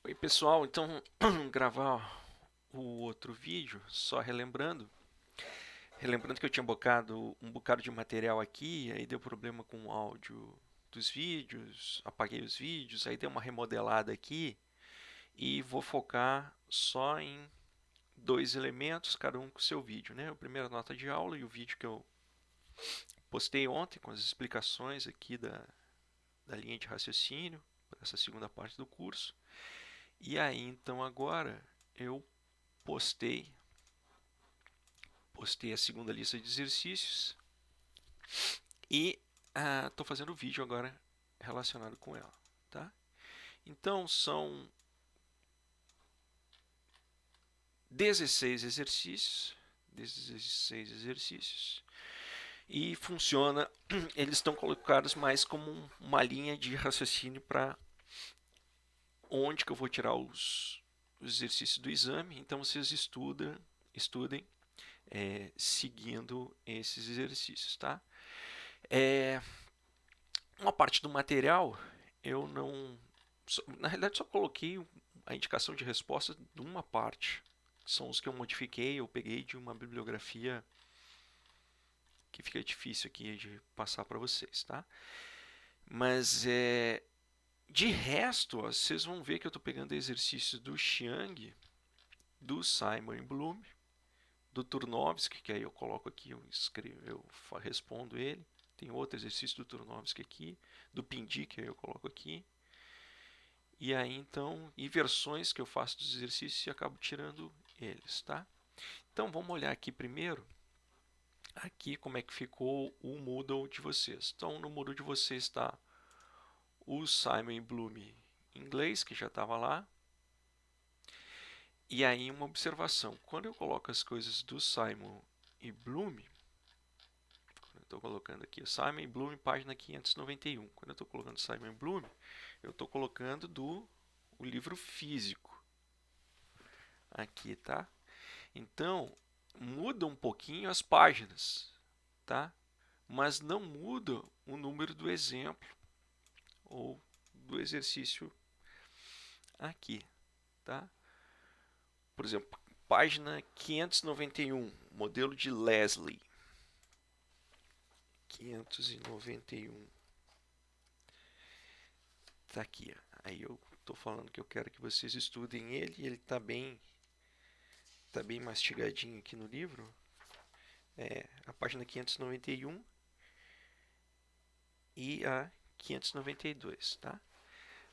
Oi pessoal, então gravar o outro vídeo, só relembrando que eu tinha bocado um bocado de material aqui, aí deu problema com o áudio dos vídeos, apaguei os vídeos, aí dei uma remodelada aqui e vou focar só em dois elementos, cada um com o seu vídeo, né? A primeira nota de aula e o vídeo que eu postei ontem com as explicações aqui da linha de raciocínio para essa segunda parte do curso. E aí então agora eu postei postei a segunda lista de exercícios e estou fazendo o vídeo agora relacionado com ela, tá? Então são 16 exercícios, 16 exercícios e funciona, eles estão colocados mais como uma linha de raciocínio para onde que eu vou tirar os exercícios do exame. Então vocês estudem seguindo esses exercícios, tá? É, uma parte do material eu não. Na realidade, só coloquei a indicação de resposta de uma parte. São os que eu modifiquei, eu peguei de uma bibliografia que fica difícil aqui de passar para vocês, tá? Mas de resto, ó, vocês vão ver que eu estou pegando exercícios do Chiang, do Simon Bloom, do Turnovsky, que aí eu coloco aqui, eu respondo ele. Tem outro exercício do Turnovsky aqui, do Pindi, que aí eu coloco aqui. E aí então, e versões que eu faço dos exercícios e acabo tirando eles, tá? Então vamos olhar aqui primeiro, aqui como é que ficou o Moodle de vocês. Então no Moodle de vocês está o Simon Bloom em inglês, que já estava lá. E aí uma observação, quando eu coloco as coisas do Simon e Bloom, estou colocando aqui o Simon e Bloom, página 591. Quando eu estou colocando Simon e Bloom, eu estou colocando o livro físico aqui, tá? Então, muda um pouquinho as páginas, tá? Mas não muda o número do exemplo ou do exercício aqui, tá? Por exemplo, página 591, modelo de Leslie. 591. Tá aqui. Aí eu estou falando que eu quero que vocês estudem ele e ele tá bem mastigadinho aqui no livro. A página 591 e a 592, tá?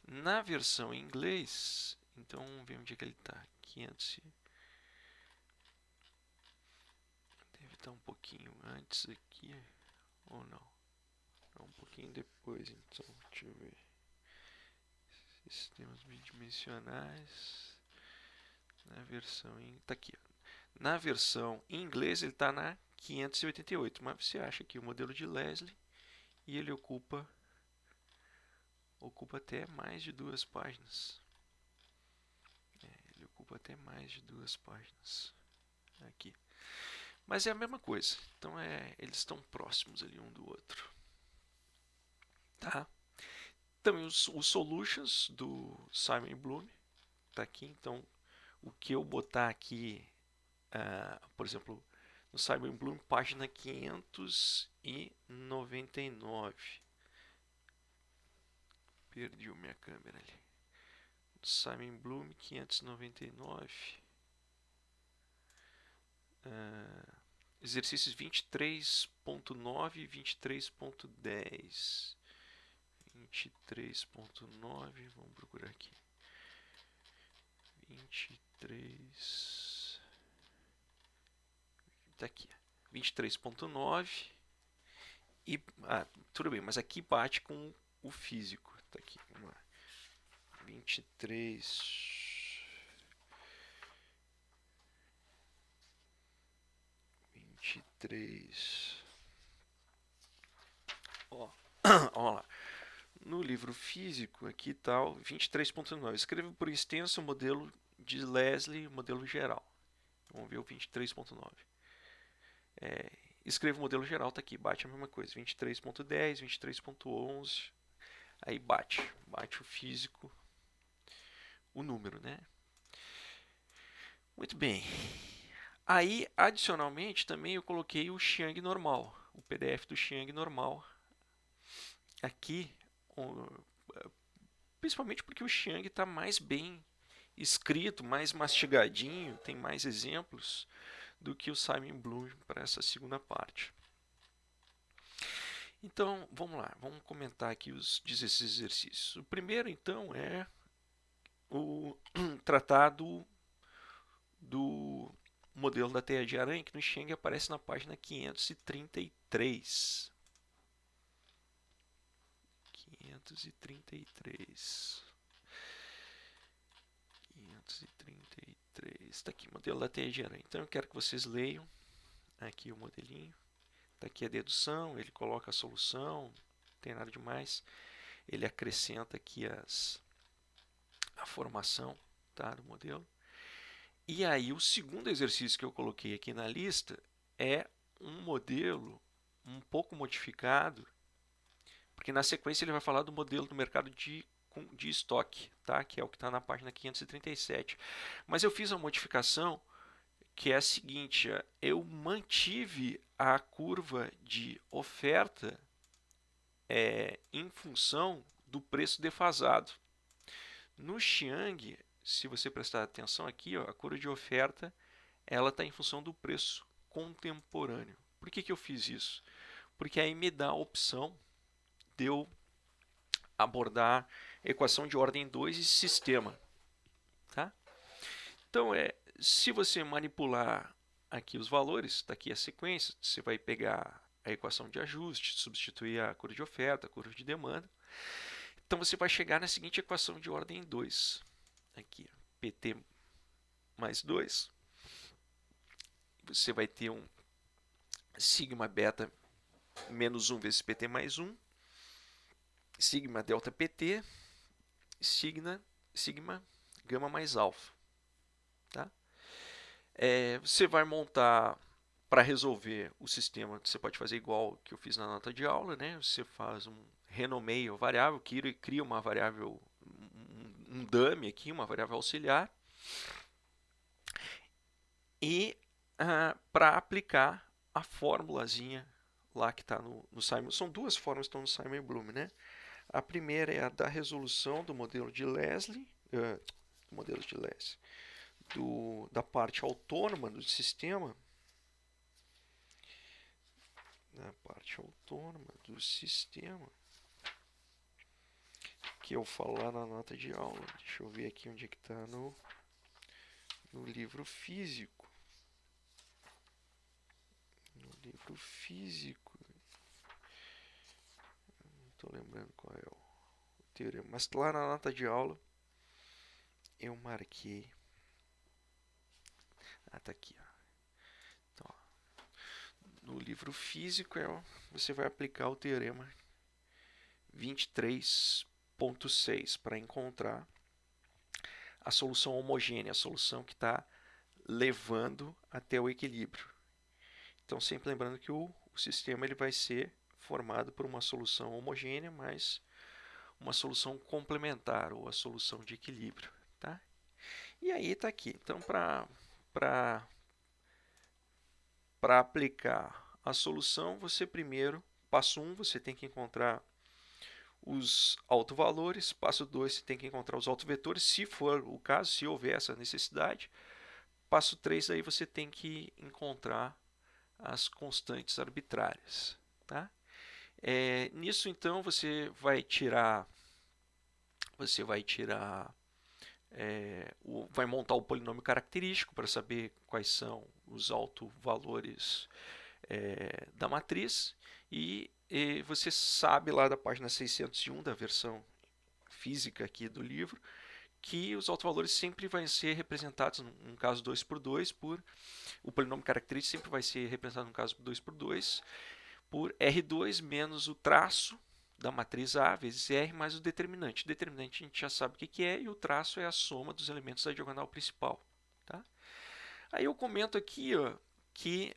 Na versão em inglês, então vamos ver onde é que ele está. 500 deve estar um pouquinho antes aqui, ou não? É um pouquinho depois, então deixa eu ver. Sistemas bidimensionais. Na versão em. Tá aqui. Na versão em inglês ele está na 588, mas você acha que o modelo de Leslie e ele ocupa até mais de duas páginas. Ele ocupa até mais de duas páginas. Aqui. Mas é a mesma coisa. Então eles estão próximos ali um do outro. Tá? Também os solutions do Simon Bloom tá aqui. Então o que eu botar aqui, por exemplo, no Simon Bloom, página 599. Perdi a minha câmera ali. Simon Bloom 599. Exercícios 23.9 e 23.10. 23.9, vamos procurar aqui. 23. Tá aqui. 23.9 e tudo bem, mas aqui bate com o físico. Tá aqui, vamos lá. 23. 23. Ó, ó lá. No livro físico, aqui está o 23.9. Escreva por extenso o modelo de Leslie, modelo geral. Vamos ver o 23.9. Escreva o modelo geral, está aqui, bate a mesma coisa. 23.10, 23.11. Aí bate o físico o número, né? Muito bem. Aí, adicionalmente, também eu coloquei o Xiang normal, o PDF do Xiang normal aqui, principalmente porque o Xiang está mais bem escrito, mais mastigadinho, tem mais exemplos do que o Simon Bloom para essa segunda parte. Então, vamos lá, vamos comentar aqui os 16 exercícios. O primeiro, então, é o tratado do modelo da teia de aranha, que no Xiang aparece na página 533. 533. Está aqui, modelo da teia de aranha. Então eu quero que vocês leiam aqui o modelinho. Está aqui a dedução, ele coloca a solução, não tem nada demais. Ele acrescenta aqui a formação, tá, do modelo. E aí o segundo exercício que eu coloquei aqui na lista é um modelo um pouco modificado, porque na sequência ele vai falar do modelo do mercado de estoque, tá? Que é o que está na página 537. Mas eu fiz uma modificação que é a seguinte: eu mantive a curva de oferta em função do preço defasado. No Xiang, se você prestar atenção aqui, a curva de oferta ela está em função do preço contemporâneo. Por que eu fiz isso? Porque aí me dá a opção de eu abordar equação de ordem 2 e sistema. Tá? Então, se você manipular aqui os valores, está aqui a sequência, você vai pegar a equação de ajuste, substituir a curva de oferta, a curva de demanda. Então, você vai chegar na seguinte equação de ordem 2. Aqui, PT mais 2. Você vai ter um sigma beta menos 1 vezes PT mais 1. Sigma delta PT, sigma gama mais alfa. Tá? Você vai montar, para resolver o sistema, você pode fazer igual que eu fiz na nota de aula, né? Você faz um renomeia a variável, cria uma variável, um dummy aqui, uma variável auxiliar, e para aplicar a formulazinha lá que está no Simon. São duas fórmulas que estão no Simon Bloom, né? A primeira é a da resolução do modelo de Leslie, da parte autônoma do sistema, que eu falo lá na nota de aula. Deixa eu ver aqui onde é que está no livro físico. Não estou lembrando qual é o teorema, mas lá na nota de aula eu marquei. Tá aqui, ó. Então, no livro físico você vai aplicar o teorema 23.6 para encontrar a solução homogênea, a solução que está levando até o equilíbrio. Então, sempre lembrando que o sistema ele vai ser formado por uma solução homogênea mais uma solução complementar, ou a solução de equilíbrio. Tá? E aí está aqui. Então, para aplicar a solução, você primeiro, passo 1, você tem que encontrar os autovalores. Passo 2, você tem que encontrar os autovetores, se for o caso, se houver essa necessidade. Passo 3, aí você tem que encontrar as constantes arbitrárias. Tá? Nisso, então, você vai tirar vai montar o polinômio característico para saber quais são os autovalores da matriz, e você sabe lá da página 601 da versão física aqui do livro que os autovalores sempre vão ser representados, no caso 2×2, o polinômio característico sempre vai ser representado no caso 2×2 por R2 menos o traço da matriz A vezes R mais o determinante. O determinante a gente já sabe o que é, e o traço é a soma dos elementos da diagonal principal. Tá? Aí eu comento aqui que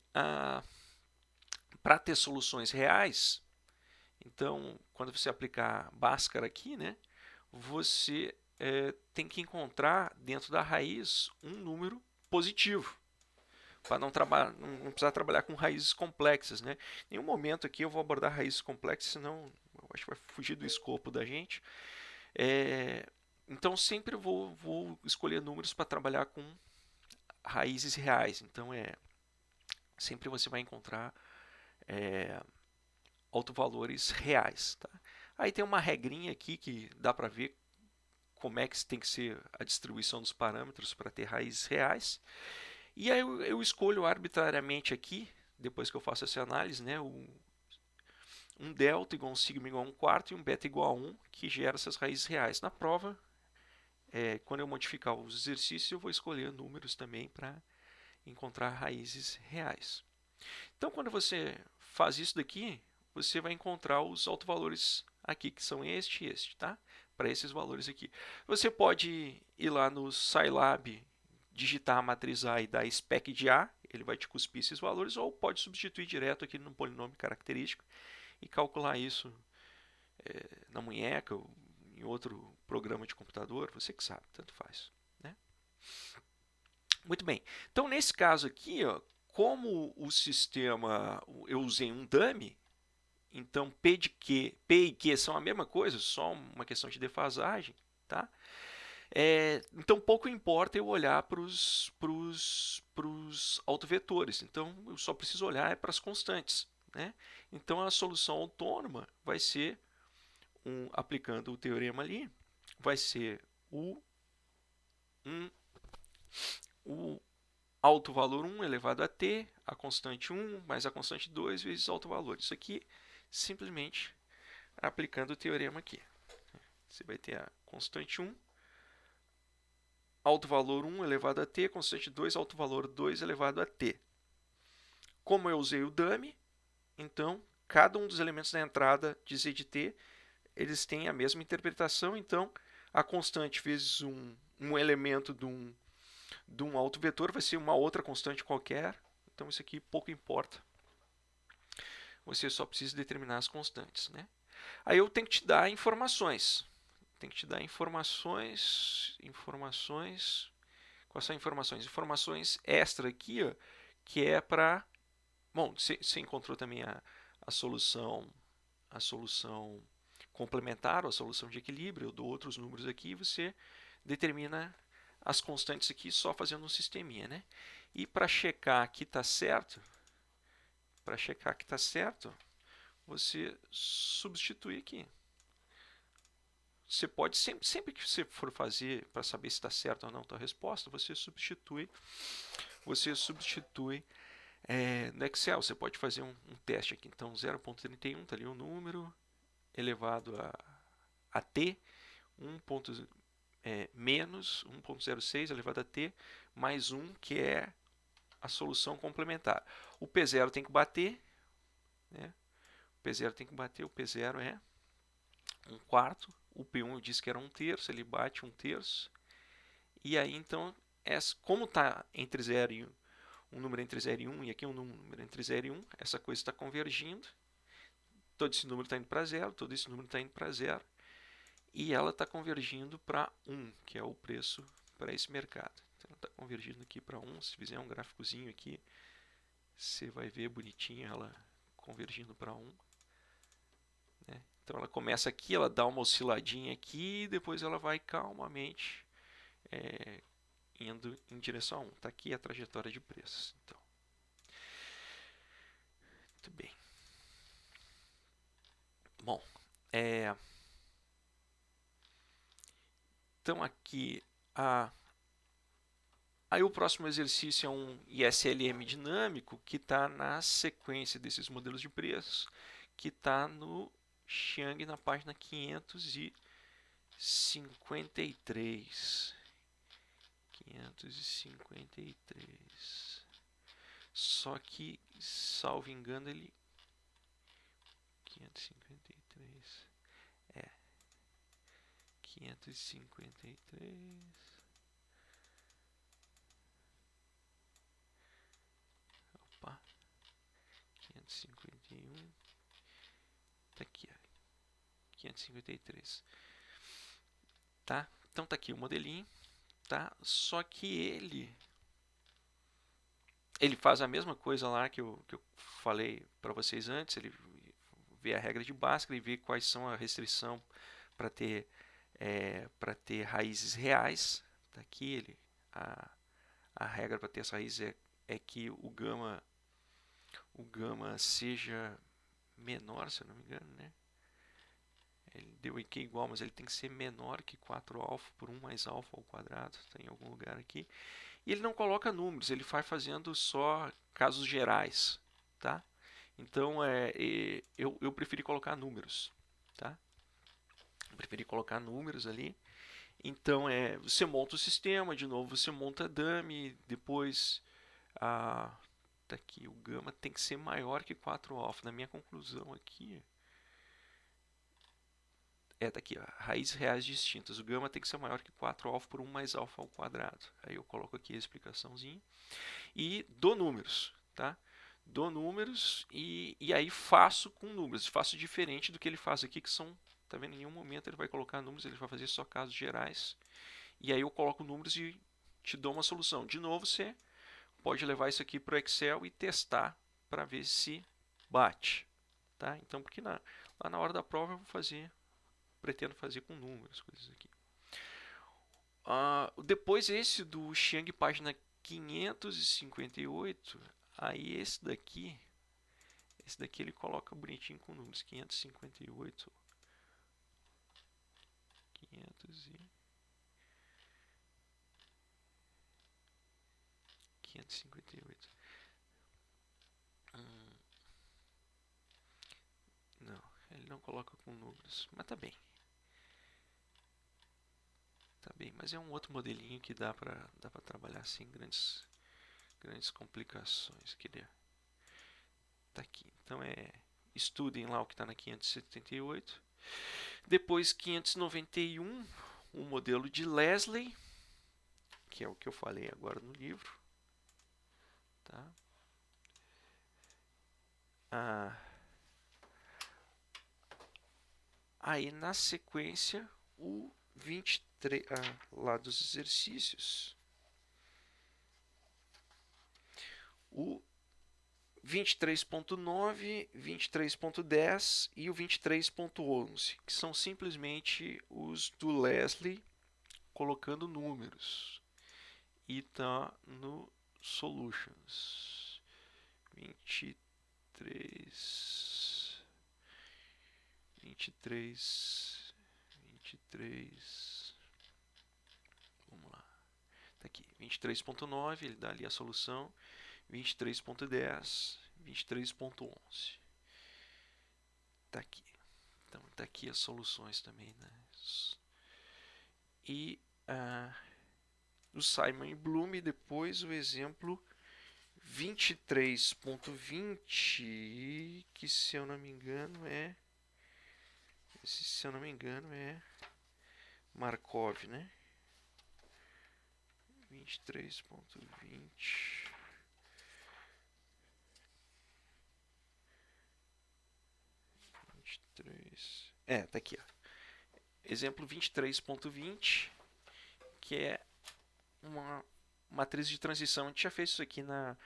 para ter soluções reais, então, quando você aplicar Bhaskara aqui, né, você tem que encontrar dentro da raiz um número positivo, para não precisar trabalhar com raízes complexas, né? Em nenhum momento aqui eu vou abordar raízes complexas, senão eu acho que vai fugir do escopo da gente. Então sempre vou escolher números para trabalhar com raízes reais. Então sempre você vai encontrar autovalores reais. Tá? Aí tem uma regrinha aqui que dá para ver como é que tem que ser a distribuição dos parâmetros para ter raízes reais. E aí eu escolho arbitrariamente aqui, depois que eu faço essa análise, né, um delta igual a um sigma igual a 1/4 e um beta igual a 1, que gera essas raízes reais. Na prova, quando eu modificar os exercícios, eu vou escolher números também para encontrar raízes reais. Então, quando você faz isso daqui, você vai encontrar os autovalores aqui, que são este e este, tá? Para esses valores aqui. Você pode ir lá no Scilab, digitar a matriz A e dar spec de A, ele vai te cuspir esses valores, ou pode substituir direto aqui no polinômio característico e calcular isso na munheca ou em outro programa de computador, você que sabe, tanto faz. Né? Muito bem. Então, nesse caso aqui, ó, como o sistema, eu usei um dummy, então P e Q são a mesma coisa, só uma questão de defasagem, tá? Então pouco importa eu olhar para os autovetores, então eu só preciso olhar para as constantes. Né? Então a solução autônoma vai ser, aplicando o teorema ali, vai ser o alto valor 1 elevado a t, a constante 1 mais a constante 2 vezes alto valor. Isso aqui simplesmente aplicando o teorema aqui. Você vai ter a constante 1, alto valor 1 elevado a t, constante 2, alto valor 2 elevado a t. Como eu usei o dummy, então cada um dos elementos da entrada de z de t, eles têm a mesma interpretação, então a constante vezes um elemento de um autovetor vai ser uma outra constante qualquer, então isso aqui pouco importa. Você só precisa determinar as constantes. Né? Aí eu tenho que te dar informações. Tem que te dar informações. Quais são informações? Informações extra aqui, ó, que é para. Bom, você encontrou também a solução complementar, ou a solução de equilíbrio. Eu dou outros números aqui, você determina as constantes aqui só fazendo um sisteminha, né? E para checar que está certo, você substitui aqui. Você pode sempre que você for fazer para saber se está certo ou não a tua resposta, você substitui no Excel. Você pode fazer um teste aqui. Então 0,31 está ali o número elevado a t, menos 1,06 elevado a t mais 1, que é a solução complementar. O P0 tem que bater, né? O P0 tem que bater, o P0 é 1/4, o P1 eu disse que era 1/3, ele bate 1/3, e aí então, como está entre 0 e 1, um número entre 0 e 1, e aqui um número entre 0 e 1, essa coisa está convergindo, todo esse número está indo para 0, todo esse número está indo para 0, e ela está convergindo para 1, que é o preço para esse mercado. Então, ela está convergindo aqui para 1, se fizer um gráficozinho aqui, você vai ver bonitinho ela convergindo para 1. Né? Então ela começa aqui, ela dá uma osciladinha aqui, e depois ela vai calmamente indo em direção a 1. Está aqui a trajetória de preços. Então, muito bem. Bom, então aqui aí o próximo exercício é um ISLM dinâmico que está na sequência desses modelos de preços, que está no Xiang na página 553. 553. Só que, salvo engano, ele 553. 553. Opa. 551. Tá aqui, ó. 553. Tá? Então tá aqui o modelinho, tá? Só que ele faz a mesma coisa lá que eu falei para vocês antes. Ele vê a regra de Bhaskara e vê quais são a restrição para ter raízes reais. Tá aqui a regra para ter essa raiz é que o gama seja menor, se eu não me engano, né? Ele deu aqui igual, mas ele tem que ser menor que 4 alfa por 1 mais alfa ao quadrado. Está em algum lugar aqui. E ele não coloca números, ele vai fazendo só casos gerais, tá? Então eu preferi colocar números, tá? Eu preferi colocar números ali. Então você monta o sistema, de novo você monta a dummy, depois tá aqui, o gama tem que ser maior que 4 alfa. Na minha conclusão aqui, tá aqui, ó, raízes reais distintas. O gama tem que ser maior que 4 alfa por 1 mais alfa ao quadrado. Aí eu coloco aqui a explicaçãozinha. E dou números, tá? Dou números e aí faço com números. Faço diferente do que ele faz aqui, que são, tá vendo? Em nenhum momento ele vai colocar números, ele vai fazer só casos gerais. E aí eu coloco números e te dou uma solução. De novo, você pode levar isso aqui para o Excel e testar para ver se bate, tá? Então, porque lá na hora da prova eu pretendo fazer com números, coisas aqui. Depois esse do Xiang, página 558, aí esse daqui ele coloca bonitinho com números, 558, 558. Não, ele não coloca com números, mas tá bem. Tá bem, mas é um outro modelinho que dá para trabalhar sem grandes complicações. Tá aqui. Então estudem lá o que está na 578. Depois 591, o modelo de Leslie, que é o que eu falei agora no livro, tá? Aí na sequência o 23 lá dos exercícios, o 23.9, 23.10 e o 23.11, que são simplesmente os do Leslie colocando números. E tá no Solutions. 23, 23. Vamos lá. Tá aqui, 23.9, ele dá ali a solução. 23.10, 23.11. Tá aqui. Então tá aqui as soluções também, né? E do Simon e Bloom, depois o exemplo 23.20, que se eu não me engano é Markov, né? 23.20. Tá aqui, ó. Exemplo 23.20, que é uma matriz de transição. A gente já fez isso aqui na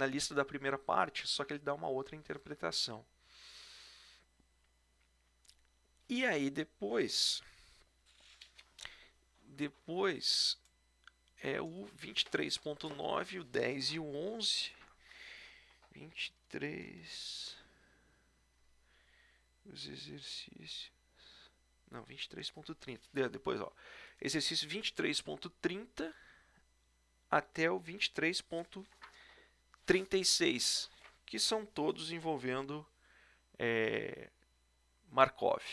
lista da primeira parte, só que ele dá uma outra interpretação. E aí depois é o 23.9, o 10 e o 11. 23. Os exercícios. Não, 23.30. Depois, ó. Exercício 23.30 até o 23.36, que são todos envolvendo Markov.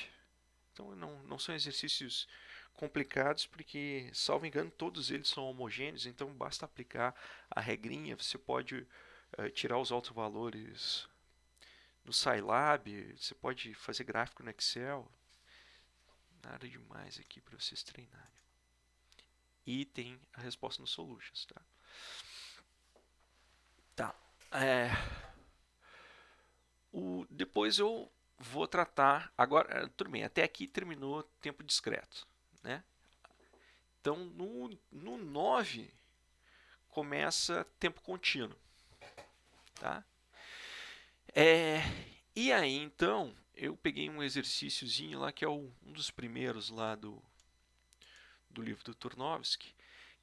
Então não são exercícios complicados, porque, salvo engano, todos eles são homogêneos, então basta aplicar a regrinha. Você pode tirar os autovalores no Scilab, você pode fazer gráfico no Excel. Nada demais aqui para vocês treinarem. E tem a resposta no Solutions, tá? Tá. Depois eu vou tratar. Agora, tudo bem, até aqui terminou tempo discreto, né? Então, no 9 começa tempo contínuo. Tá? E aí, então, eu peguei um exercíciozinho lá, que é um dos primeiros lá do livro do Turnovsky,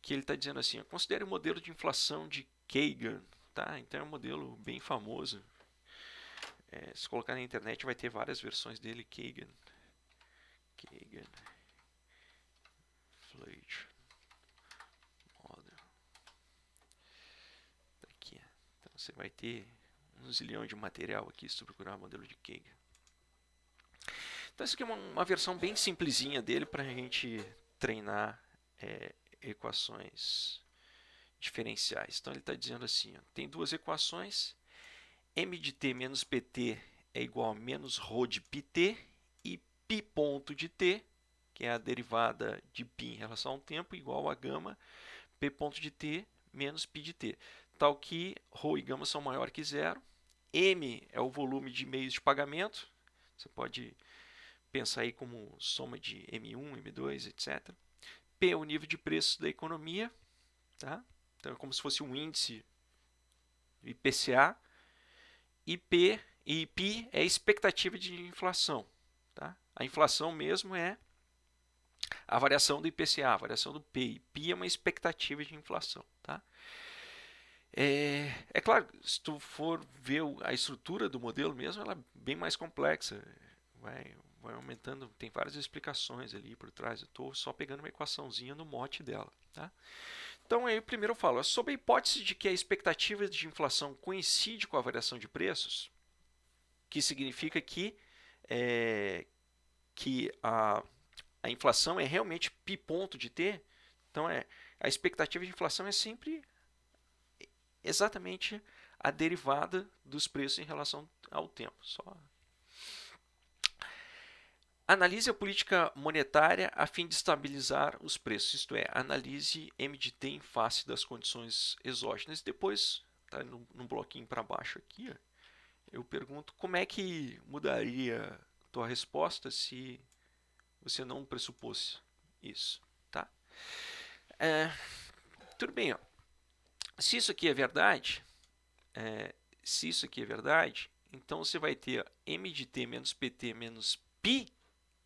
que ele está dizendo assim, considere o modelo de inflação de Kagan. Tá? Então, é um modelo bem famoso. Se colocar na internet, vai ter várias versões dele, Kagan Inflation Model. Tá aqui. Então, você vai ter um zilhão de material aqui se tu procurar o modelo de Kagan. Então, essa aqui é uma versão bem simplesinha dele para a gente treinar equações diferenciais. Então, ele está dizendo assim, ó, tem duas equações, m de t menos pt é igual a menos ρ de πt, e π ponto de t, que é a derivada de π em relação ao tempo, igual a gama p ponto de t menos π de t, tal que ρ e gama são maior que zero. M é o volume de meios de pagamento, você pode pensar aí como soma de M1, M2, etc. P é o nível de preços da economia, tá? Então é como se fosse um índice IPCA, e P é a expectativa de inflação. Tá? A inflação mesmo é a variação do IPCA, a variação do P. E P é uma expectativa de inflação. Tá? É claro, se tu for ver a estrutura do modelo mesmo, ela é bem mais complexa. Vai aumentando, tem várias explicações ali por trás. Eu estou só pegando uma equaçãozinha no mote dela. Tá? Então, aí, primeiro eu falo, sob a hipótese de que a expectativa de inflação coincide com a variação de preços, que significa que a inflação é realmente π ponto de t, então a expectativa de inflação é sempre exatamente a derivada dos preços em relação ao tempo. Analise a política monetária a fim de estabilizar os preços, isto é, analise M de T em face das condições exógenas. Depois, tá no bloquinho para baixo aqui, ó, eu pergunto como é que mudaria tua resposta se você não pressupôsse isso. Tá? Tudo bem, ó. Se isso aqui é verdade, então você vai ter M de T menos PT menos π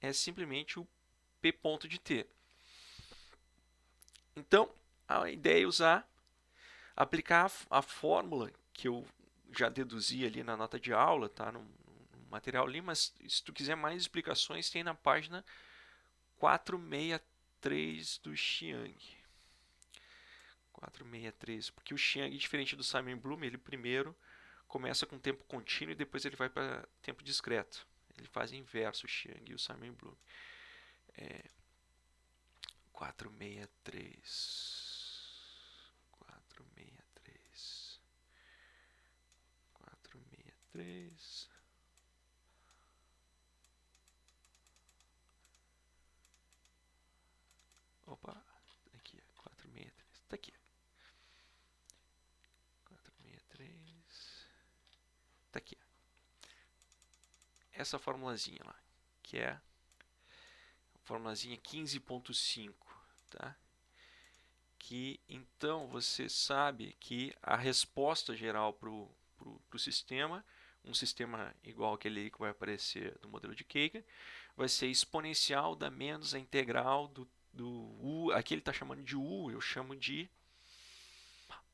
é simplesmente o P ponto de T. Então, a ideia é aplicar a fórmula que eu já deduzi ali na nota de aula, tá? no material ali, mas se tu quiser mais explicações, tem na página 463 do Chiang. 463, porque o Chiang, diferente do Simon Bloom, ele primeiro começa com tempo contínuo e depois ele vai para tempo discreto. Ele faz inverso, o Chiang e o Simon Bloom. 463. 463. 463. Opa, aqui, 463. Tá aqui. 463. Tá aqui. Essa formulazinha lá, que é a formulazinha 15.5, tá? Que então você sabe que a resposta geral para o sistema, um sistema igual aquele que vai aparecer no modelo de Kagan, vai ser exponencial da menos a integral do U. Aqui ele está chamando de U, eu chamo de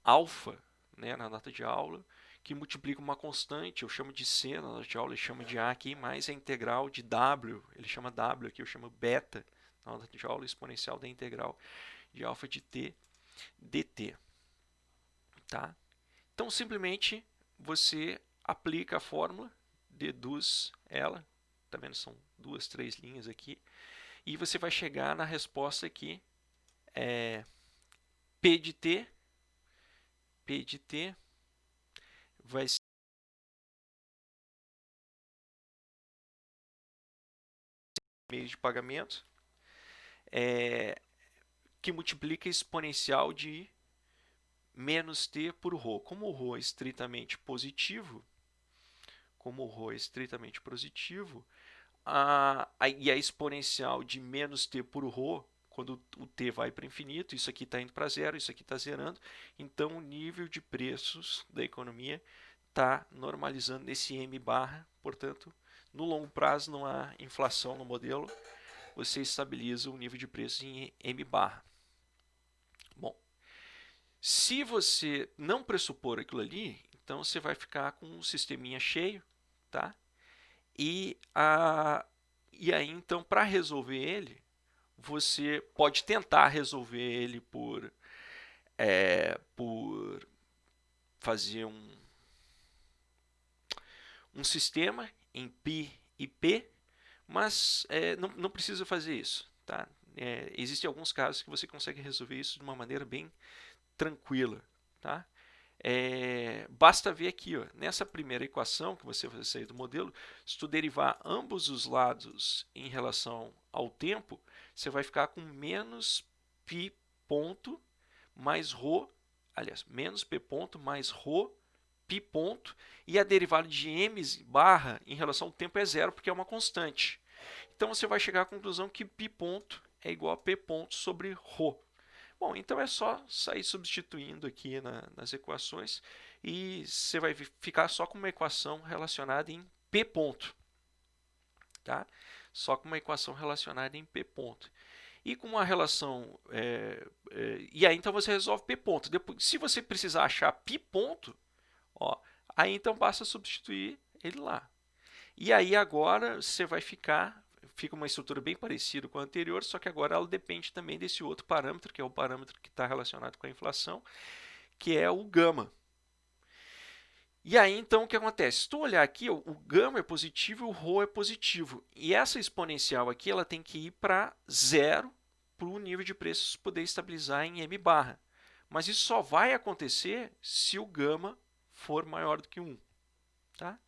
alfa, né, na nota de aula, que multiplica uma constante, eu chamo de C na nota de aula, ele chama de A aqui, mais a integral de W, ele chama W aqui, eu chamo beta na nota de aula, exponencial da integral de alfa de t dt. Tá? Então, simplesmente, você aplica a fórmula, deduz ela, tá vendo? São 2, 3 linhas aqui, e você vai chegar na resposta aqui, P de t vai ser meio de pagamento, que multiplica exponencial de menos t por ρ. Como o ρ é estritamente positivo, e a exponencial de menos t por ρ quando o t vai para infinito, isso aqui está indo para zero, isso aqui está zerando, então o nível de preços da economia está normalizando nesse m barra, portanto, no longo prazo não há inflação no modelo, você estabiliza o nível de preços em m barra. Bom, se você não pressupor aquilo ali, então você vai ficar com um sisteminha cheio, tá? E aí, então, para resolver ele, você pode tentar resolver ele por fazer um sistema em π e p, mas não precisa fazer isso, tá? Existem alguns casos que você consegue resolver isso de uma maneira bem tranquila, tá? Basta ver aqui, ó, nessa primeira equação que você vai sair do modelo, se tu derivar ambos os lados em relação ao tempo, você vai ficar com menos π ponto mais ρ, aliás, menos p ponto mais ρ π ponto, e a derivada de m barra em relação ao tempo é zero, porque é uma constante. Então você vai chegar à conclusão que π ponto é igual a p ponto sobre ρ. Bom, então é só sair substituindo aqui nas equações e você vai ficar só com uma equação relacionada em P ponto. Tá? Só com uma equação relacionada em P ponto. E com uma relação... e aí então você resolve P ponto. Depois, se você precisar achar π ponto, ó, aí então basta substituir ele lá. E aí agora você vai fica uma estrutura bem parecida com a anterior, só que agora ela depende também desse outro parâmetro, que é o parâmetro que está relacionado com a inflação, que é o gama. E aí então o que acontece? Se tu olhar aqui, o gama é positivo e o ρ é positivo. E essa exponencial aqui ela tem que ir para zero para o nível de preços poder estabilizar em m barra. Mas isso só vai acontecer se o gama for maior do que 1. Tá?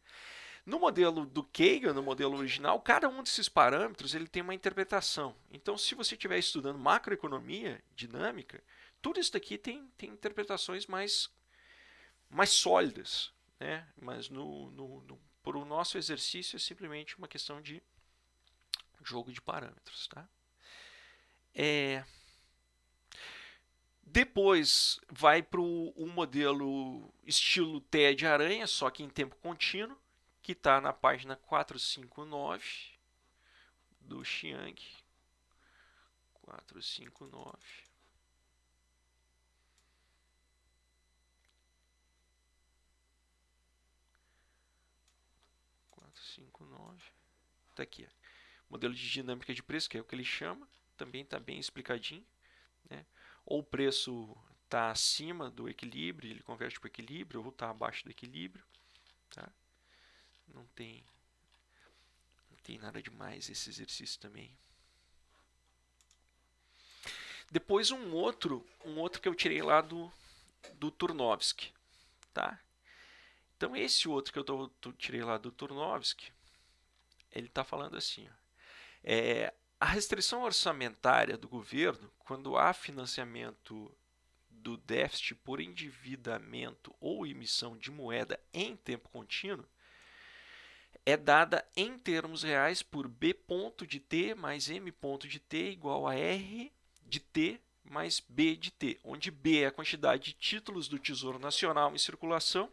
No modelo do Kagan, no modelo original, cada um desses parâmetros ele tem uma interpretação. Então, se você estiver estudando macroeconomia dinâmica, tudo isso daqui tem interpretações mais sólidas. Né? Mas para o nosso exercício é simplesmente uma questão de jogo de parâmetros. Tá? Depois vai para o modelo estilo teia de aranha, só que em tempo contínuo, que está na página 459 do Chiang. 459. Está aqui. Modelo de dinâmica de preço, que é o que ele chama. Também está bem explicadinho. Né? Ou o preço está acima do equilíbrio, ele converte para o equilíbrio, ou está abaixo do equilíbrio. Tá? Não tem nada demais esse exercício também. Depois um outro que eu tirei lá do Turnovsky. Tá? Então esse outro que eu tirei lá do Turnovsky, ele está falando assim, ó, a restrição orçamentária do governo, quando há financiamento do déficit por endividamento ou emissão de moeda em tempo contínuo, é dada em termos reais por B ponto de T mais M ponto de T igual a R de T mais B de T, onde B é a quantidade de títulos do Tesouro Nacional em circulação,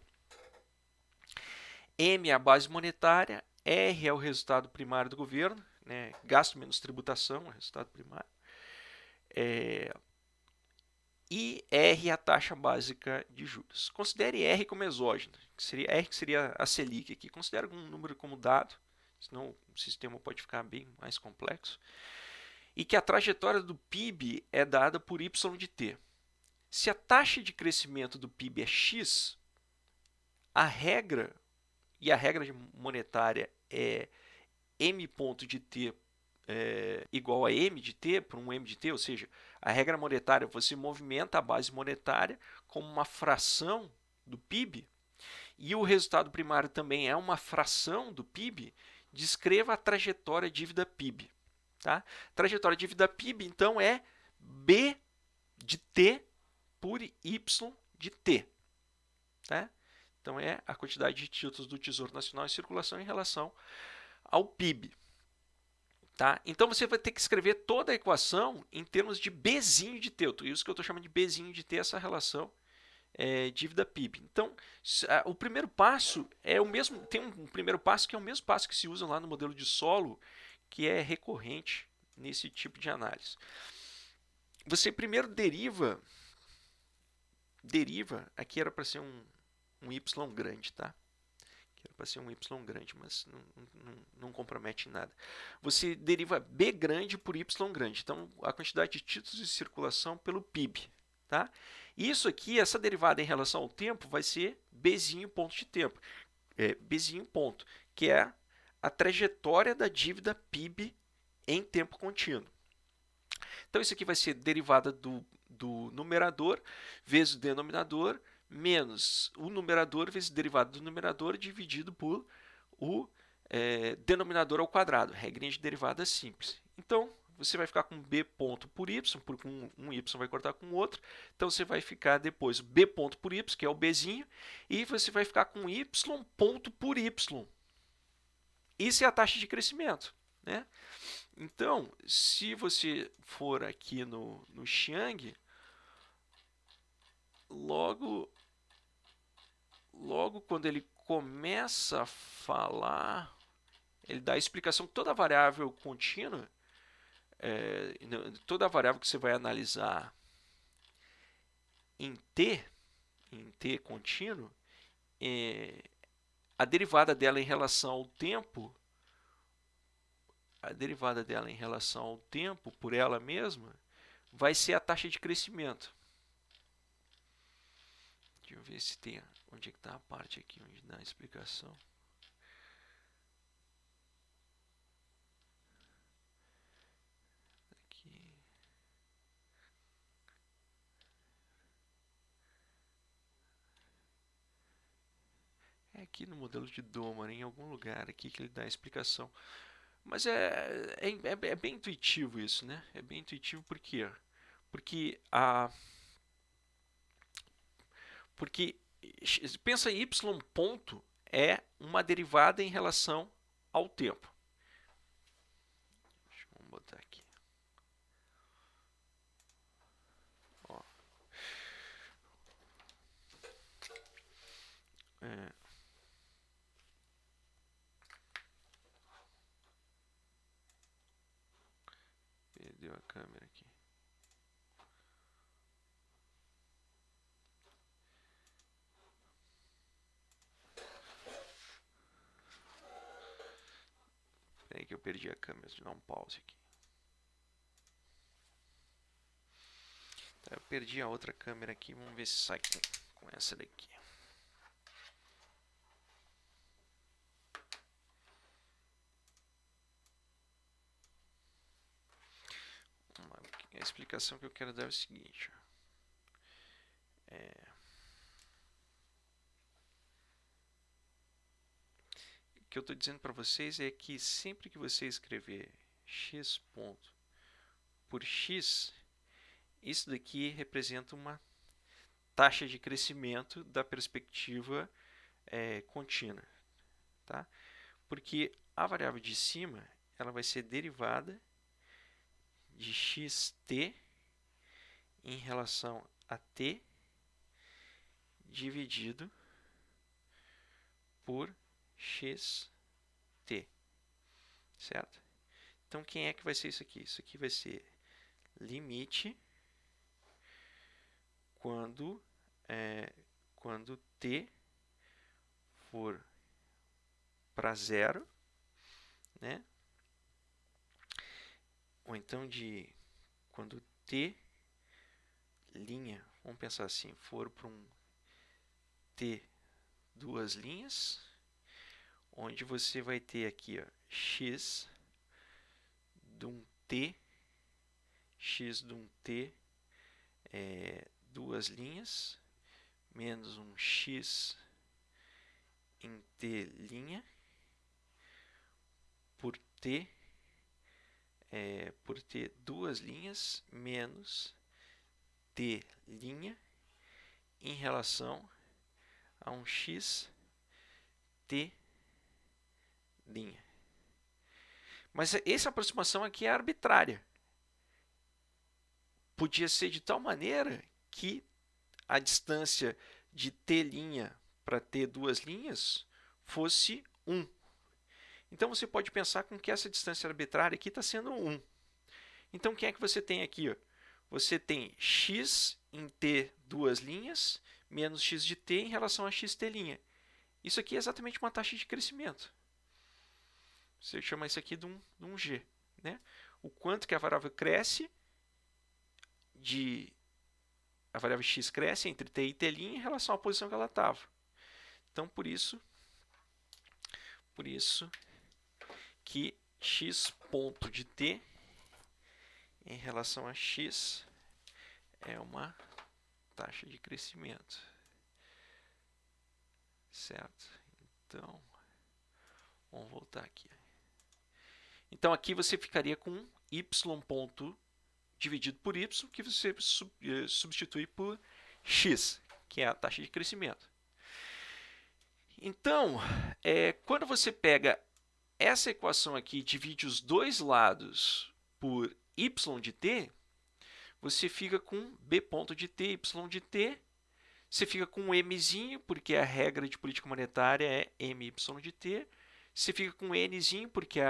M é a base monetária, R é o resultado primário do governo, né? Gasto menos tributação, é o resultado primário, e R é a taxa básica de juros. Considere R como exógeno, que seria a Selic aqui. Considere algum número como dado, senão o sistema pode ficar bem mais complexo. E que a trajetória do PIB é dada por Y de T. Se a taxa de crescimento do PIB é X, a regra monetária é M ponto de T igual a M de T por um M de T, ou seja, a regra monetária, você movimenta a base monetária como uma fração do PIB, e o resultado primário também é uma fração do PIB, descreva a trajetória dívida-PIB. Tá? Trajetória dívida-PIB, então, é B de T por Y de T. Tá? Então, é a quantidade de títulos do Tesouro Nacional em circulação em relação ao PIB. Tá? Então você vai ter que escrever toda a equação em termos de Bzinho de t. Isso que eu estou chamando de Bzinho de t, essa relação dívida PIB. Então, o primeiro passo é o mesmo. Tem um primeiro passo que é o mesmo passo que se usa lá no modelo de solo, que é recorrente nesse tipo de análise. Você primeiro deriva. Aqui era para ser um y grande, tá? Era para ser um y grande, mas não compromete em nada. Você deriva b grande por y grande. Então, a quantidade de títulos de circulação pelo PIB. Tá? Isso aqui, essa derivada em relação ao tempo, vai ser bzinho ponto de tempo. Bzinho ponto, que é a trajetória da dívida PIB em tempo contínuo. Então, isso aqui vai ser derivada do numerador vezes o denominador, menos o numerador vezes derivada do numerador dividido por o denominador ao quadrado, regrinha de derivada simples. Então, você vai ficar com b ponto por y, porque um y vai cortar com o outro. Então, você vai ficar depois b ponto por y, que é o bzinho, e você vai ficar com y ponto por y. Isso é a taxa de crescimento, né? Então, se você for aqui no Xiang, logo quando ele começa a falar, ele dá a explicação de toda a variável contínua, toda a variável que você vai analisar em t contínuo, a derivada dela em relação ao tempo, por ela mesma, vai ser a taxa de crescimento. Deixa eu ver se tem. Onde é que está a parte aqui onde dá a explicação? Aqui. É aqui no modelo de Domer, em algum lugar aqui que ele dá a explicação. Mas é bem intuitivo isso, né? É bem intuitivo por quê? Porque pensa em y ponto é uma derivada em relação ao tempo. Vamos botar aqui. Ó. Perdeu a câmera aqui. Peraí que eu perdi a câmera, deixa eu dar um pause aqui. Tá, eu perdi a outra câmera aqui, vamos ver se sai com essa daqui. A explicação que eu quero dar é o seguinte. O que eu estou dizendo para vocês é que sempre que você escrever x ponto por x, isso daqui representa uma taxa de crescimento da perspectiva contínua. Tá? Porque a variável de cima ela vai ser derivada de xt em relação a t dividido por xt, certo? Então, quem é que vai ser isso aqui? Isso aqui vai ser limite quando t for para zero, né? Ou então de quando t linha, vamos pensar assim, for para um t duas linhas, onde você vai ter aqui ó, x de um t duas linhas, menos um x em t linha, por t duas linhas, menos t linha, em relação a um x t linha. Mas essa aproximação aqui é arbitrária. Podia ser de tal maneira que a distância de t' para t duas linhas fosse 1. Então você pode pensar com que essa distância arbitrária aqui está sendo 1. Então, quem é que você tem aqui? Ó? Você tem x em t duas linhas menos x de t em relação a xt'. Isso aqui é exatamente uma taxa de crescimento. Você chama isso aqui de um g. Né? O quanto que a variável cresce, a variável x cresce entre t e t' em relação à posição que ela estava. Então, por isso que x ponto de t em relação a x é uma taxa de crescimento. Certo? Então, vamos voltar aqui. Então, aqui você ficaria com y ponto dividido por y, que você substitui por x, que é a taxa de crescimento. Então, quando você pega essa equação aqui e divide os dois lados por y de t, você fica com b ponto de t, y de t. Você fica com um mzinho, porque a regra de política monetária é my de t. Você fica com um nzinho, porque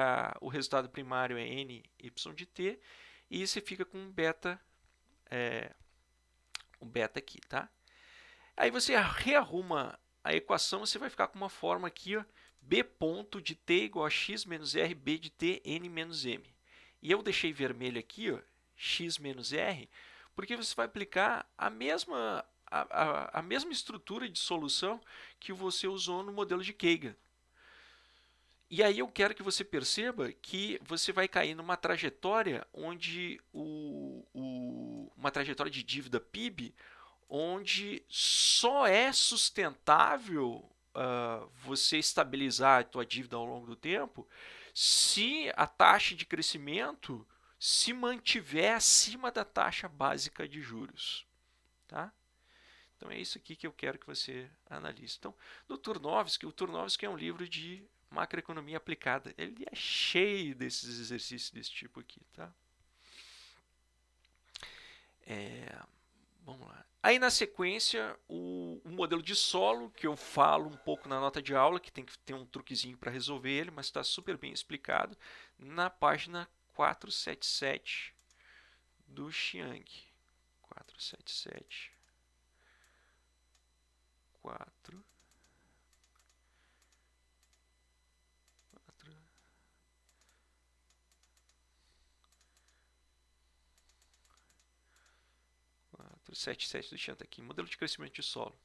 o resultado primário é ny de t. E você fica com um beta aqui, tá? Aí você rearruma a equação, você vai ficar com uma forma aqui, ó, b ponto de t igual a x menos r, b de t, n menos m. E eu deixei vermelho aqui, ó, x menos r, porque você vai aplicar a mesma estrutura de solução que você usou no modelo de Kagan. E aí eu quero que você perceba que você vai cair numa trajetória onde uma trajetória de dívida PIB, onde só é sustentável você estabilizar a tua dívida ao longo do tempo se a taxa de crescimento se mantiver acima da taxa básica de juros. Tá? Então é isso aqui que eu quero que você analise. Então, o Turnovsky é um livro de macroeconomia aplicada. Ele é cheio desses exercícios desse tipo aqui, tá? Vamos lá. Aí na sequência, o modelo de solo, que eu falo um pouco na nota de aula, que tem que ter um truquezinho para resolver ele, mas está super bem explicado, na página 477 do Chiang. 477. 4. 477 do Chiang está aqui. Modelo de crescimento de solo.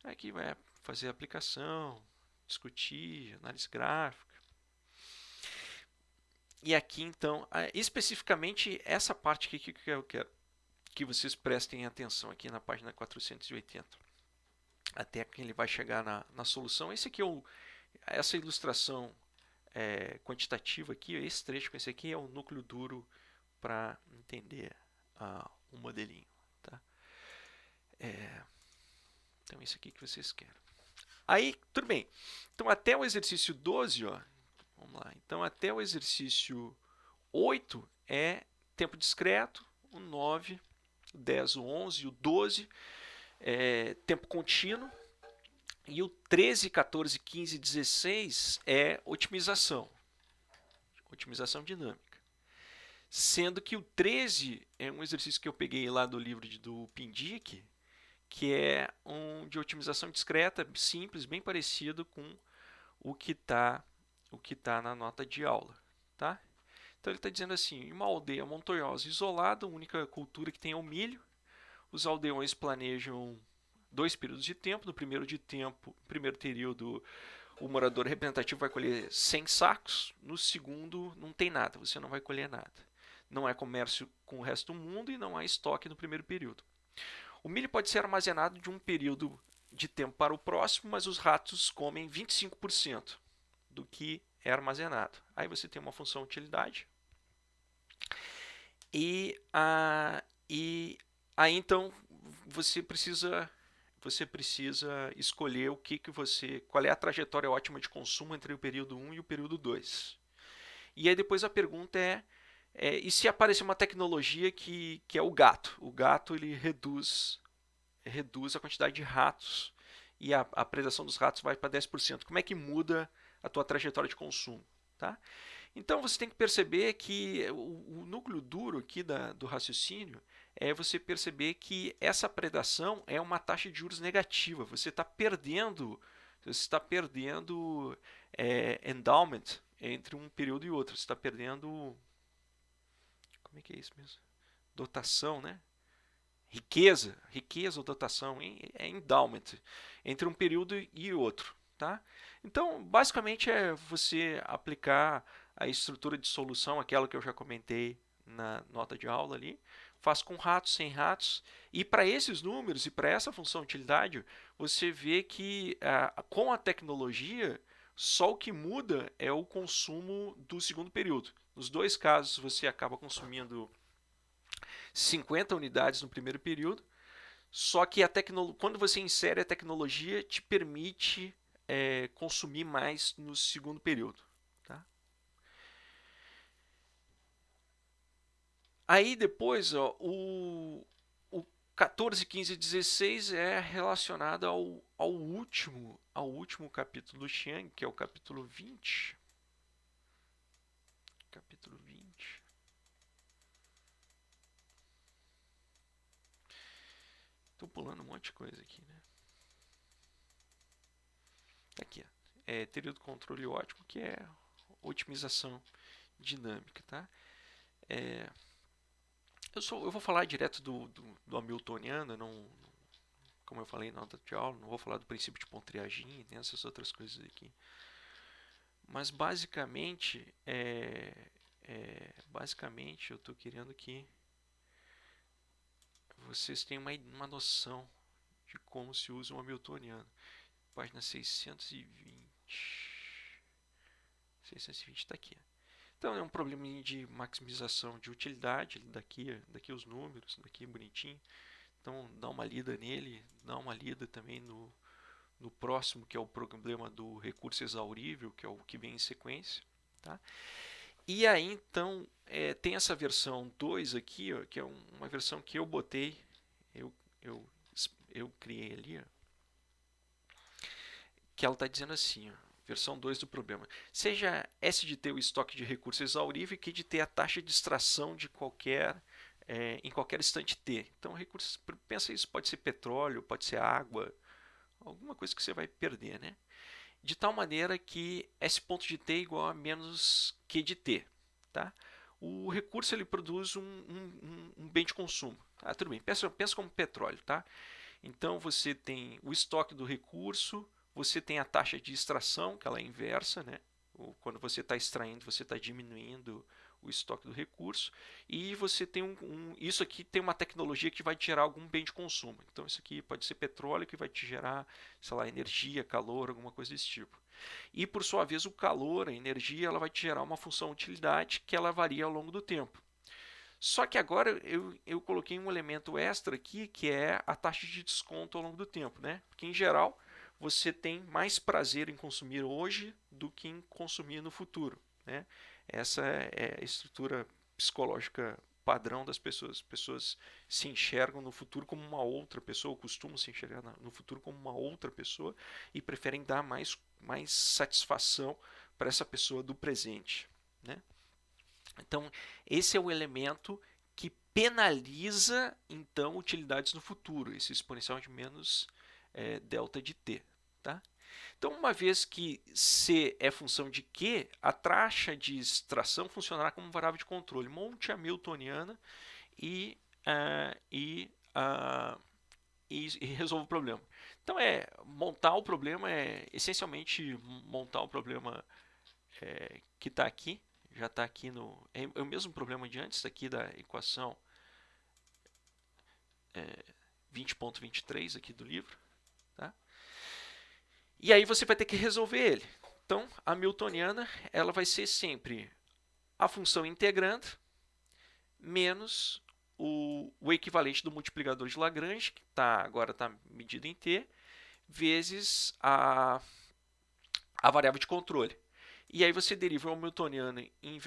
Aqui vai fazer aplicação, discutir, análise gráfica. E aqui, então, especificamente essa parte aqui que eu quero que vocês prestem atenção aqui na página 480. Até que ele vai chegar na solução. Esse aqui essa ilustração quantitativa aqui, esse trecho com esse aqui é o núcleo duro para entender o modelinho. Tá? Então, isso aqui que vocês querem. Aí, tudo bem. Então, até o exercício 12, ó, vamos lá. Então, até o exercício 8 é tempo discreto, o 9, o 10, o 11, o 12 é tempo contínuo, e o 13, 14, 15 e 16 é otimização dinâmica. Sendo que o 13 é um exercício que eu peguei lá do livro do Pindic, que é um de otimização discreta, simples, bem parecido com o que está na nota de aula. Tá? Então ele está dizendo assim, em uma aldeia montanhosa isolada, a única cultura que tem é o milho. Os aldeões planejam 2 períodos de tempo. No primeiro período, o morador representativo vai colher 100 sacos. No segundo, não tem nada, você não vai colher nada. Não há comércio com o resto do mundo e não há estoque no primeiro período. O milho pode ser armazenado de um período de tempo para o próximo, mas os ratos comem 25% do que é armazenado. Aí você tem uma função utilidade. E aí então você precisa escolher qual é a trajetória ótima de consumo entre o período 1 e o período 2. E aí depois a pergunta e se aparecer uma tecnologia que é o gato? O gato ele reduz a quantidade de ratos e a predação dos ratos vai para 10%. Como é que muda a tua trajetória de consumo? Tá? Então você tem que perceber que o núcleo duro aqui do raciocínio é você perceber que essa predação é uma taxa de juros negativa. Você está perdendo endowment entre um período e outro. Você está perdendo, como é que é isso mesmo? Dotação, né? Riqueza ou dotação é endowment entre um período e outro, tá? Então, basicamente é você aplicar a estrutura de solução, aquela que eu já comentei na nota de aula ali, faz com ratos, sem ratos, e para esses números e para essa função de utilidade, você vê que com a tecnologia, só o que muda é o consumo do segundo período. Nos dois casos, você acaba consumindo 50 unidades no primeiro período, só que quando você insere a tecnologia, te permite consumir mais no segundo período. Tá? Aí depois, ó, o 14, 15 e 16 é relacionado ao último capítulo do Xiang, que é o capítulo 20. Capítulo 20. Estou pulando um monte de coisa aqui, né? Aqui, teoria do controle ótimo, que é otimização dinâmica, tá? Eu vou falar direto do Hamiltoniano, não, como eu falei na aula de aula, não vou falar do princípio de Pontryagin e essas outras coisas aqui. Mas basicamente eu estou querendo que vocês tenham uma noção de como se usa um Hamiltoniano. Página 620. 620 está aqui. Então é um problema de maximização de utilidade, daqui os números, daqui bonitinho. Então dá uma lida nele, dá uma lida também no próximo, que é o problema do recurso exaurível, que é o que vem em sequência. Tá? E aí então tem essa versão 2 aqui, ó, que é uma versão que eu botei, eu, eu, eu criei ali, ó, que ela está dizendo assim, ó, versão 2 do problema. Seja S de ter o estoque de recurso exaurível e Q de ter a taxa de extração de em qualquer instante T. Então, recursos, pensa isso, pode ser petróleo, pode ser água, alguma coisa que você vai perder, né? De tal maneira que S ponto de T é igual a menos Q de T, tá? O recurso ele produz um bem de consumo. Ah, tudo bem, pensa como petróleo, tá? Então você tem o estoque do recurso, você tem a taxa de extração, que ela é inversa, né? Quando você está extraindo, você está diminuindo o estoque do recurso, e você tem isso aqui tem uma tecnologia que vai te gerar algum bem de consumo. Então isso aqui pode ser petróleo que vai te gerar, sei lá, energia, calor, alguma coisa desse tipo. E por sua vez o calor, a energia, ela vai te gerar uma função utilidade que ela varia ao longo do tempo. Só que agora eu coloquei um elemento extra aqui, que é a taxa de desconto ao longo do tempo, né? Porque em geral você tem mais prazer em consumir hoje do que em consumir no futuro, né? Essa é a estrutura psicológica padrão das pessoas. As pessoas se enxergam no futuro como uma outra pessoa, ou costumam se enxergar no futuro como uma outra pessoa e preferem dar mais satisfação para essa pessoa do presente, né? Então, esse é o elemento que penaliza então utilidades no futuro, esse exponencial de menos delta de t. Tá? Então, uma vez que C é função de Q, a taxa de extração funcionará como variável de controle Monte Hamiltoniana e, uh, e, uh, e resolve o problema. Então, montar o problema é essencialmente montar o problema que está aqui, já está aqui no... É o mesmo problema de antes, aqui da equação 20.23 aqui do livro. Tá? E aí você vai ter que resolver ele. Então, a Hamiltoniana ela vai ser sempre a função integrando menos o equivalente do multiplicador de Lagrange, que agora está medido em t, vezes a variável de controle. E aí você deriva o hamiltoniano em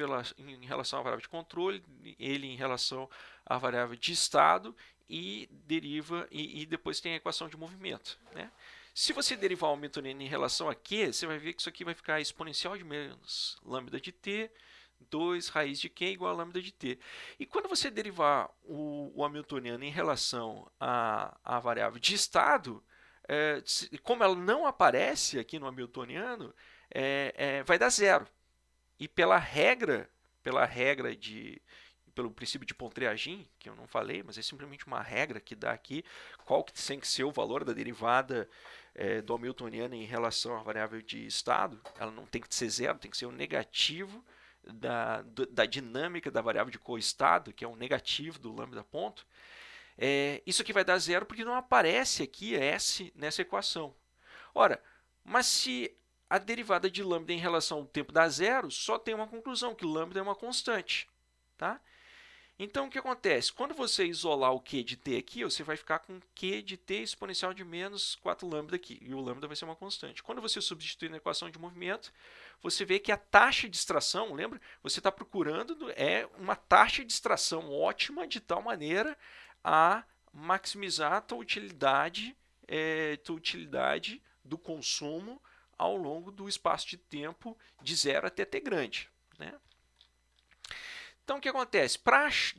relação à variável de controle, ele em relação à variável de estado e deriva e depois tem a equação de movimento, né? Se você derivar o hamiltoniano em relação a Q, você vai ver que isso aqui vai ficar exponencial de menos lambda de t, 2 raiz de Q igual a lambda de t. E quando você derivar o hamiltoniano em relação à variável de estado, como ela não aparece aqui no hamiltoniano, vai dar zero. E pelo princípio de Pontryagin, que eu não falei, mas é simplesmente uma regra que dá aqui qual que tem que ser o valor da derivada do hamiltoniano em relação à variável de estado. Ela não tem que ser zero, tem que ser o negativo da dinâmica da variável de coestado, que é um negativo do lambda ponto. Isso aqui vai dar zero porque não aparece aqui S nessa equação. Ora, mas se a derivada de lambda em relação ao tempo dá zero, só tem uma conclusão, que lambda é uma constante. Tá? Então, o que acontece? Quando você isolar o Q de t aqui, você vai ficar com Q de t exponencial de menos 4 lambda aqui, e o lambda vai ser uma constante. Quando você substituir na equação de movimento, você vê que a taxa de extração, lembra? Você está procurando uma taxa de extração ótima de tal maneira a maximizar a tua utilidade do consumo ao longo do espaço de tempo de 0 até t grande. Né? Então, o que acontece?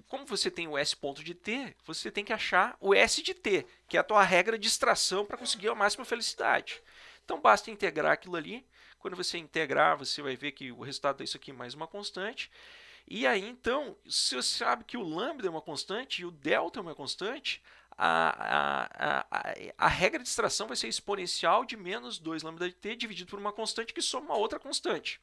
Como você tem o S ponto de t, você tem que achar o S de t, que é a tua regra de extração para conseguir a máxima felicidade. Então, basta integrar aquilo ali. Quando você integrar, você vai ver que o resultado é isso aqui mais uma constante. E aí, então, se você sabe que o lambda é uma constante e o delta é uma constante, a regra de extração vai ser exponencial de menos 2 lambda de t dividido por uma constante que soma uma outra constante.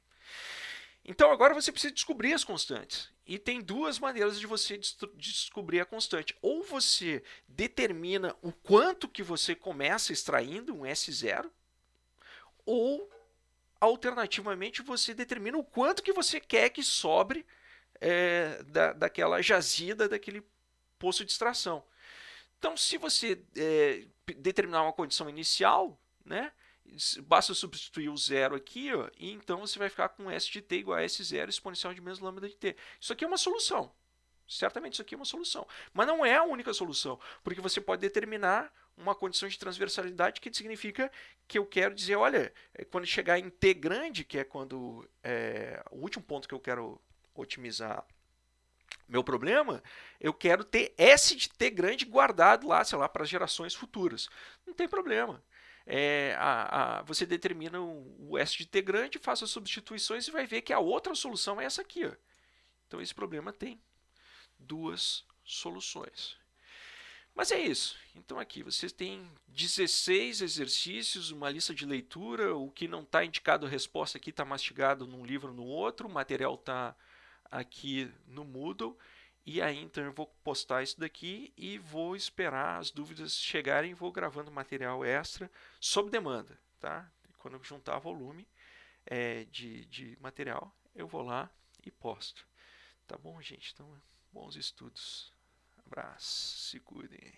Então agora você precisa descobrir as constantes. E tem duas maneiras de você descobrir a constante. Ou você determina o quanto que você começa extraindo, um S0, ou alternativamente você determina o quanto que você quer que sobre daquela jazida, daquele poço de extração. Então, se você determinar uma condição inicial, né, basta substituir o zero aqui, ó, e então você vai ficar com S de t igual a S0 exponencial de menos lambda de t. Isso aqui é uma solução. Certamente isso aqui é uma solução. Mas não é a única solução, porque você pode determinar uma condição de transversalidade que significa que eu quero dizer, olha, quando chegar em t grande, que é quando o último ponto que eu quero otimizar meu problema, eu quero ter S de t grande guardado lá, sei lá, para gerações futuras. Não tem problema. Você determina o S de t grande, faz as substituições e vai ver que a outra solução é essa aqui. Ó. Então esse problema tem duas soluções. Mas é isso. Então aqui vocês têm 16 exercícios, uma lista de leitura. O que não está indicado a resposta aqui está mastigado num livro ou no outro. O material está aqui no Moodle. E aí então eu vou postar isso daqui e vou esperar as dúvidas chegarem e vou gravando material extra sob demanda. Tá? Quando eu juntar volume de material, eu vou lá e posto. Tá bom, gente? Então, bons estudos. Abraço, se cuidem.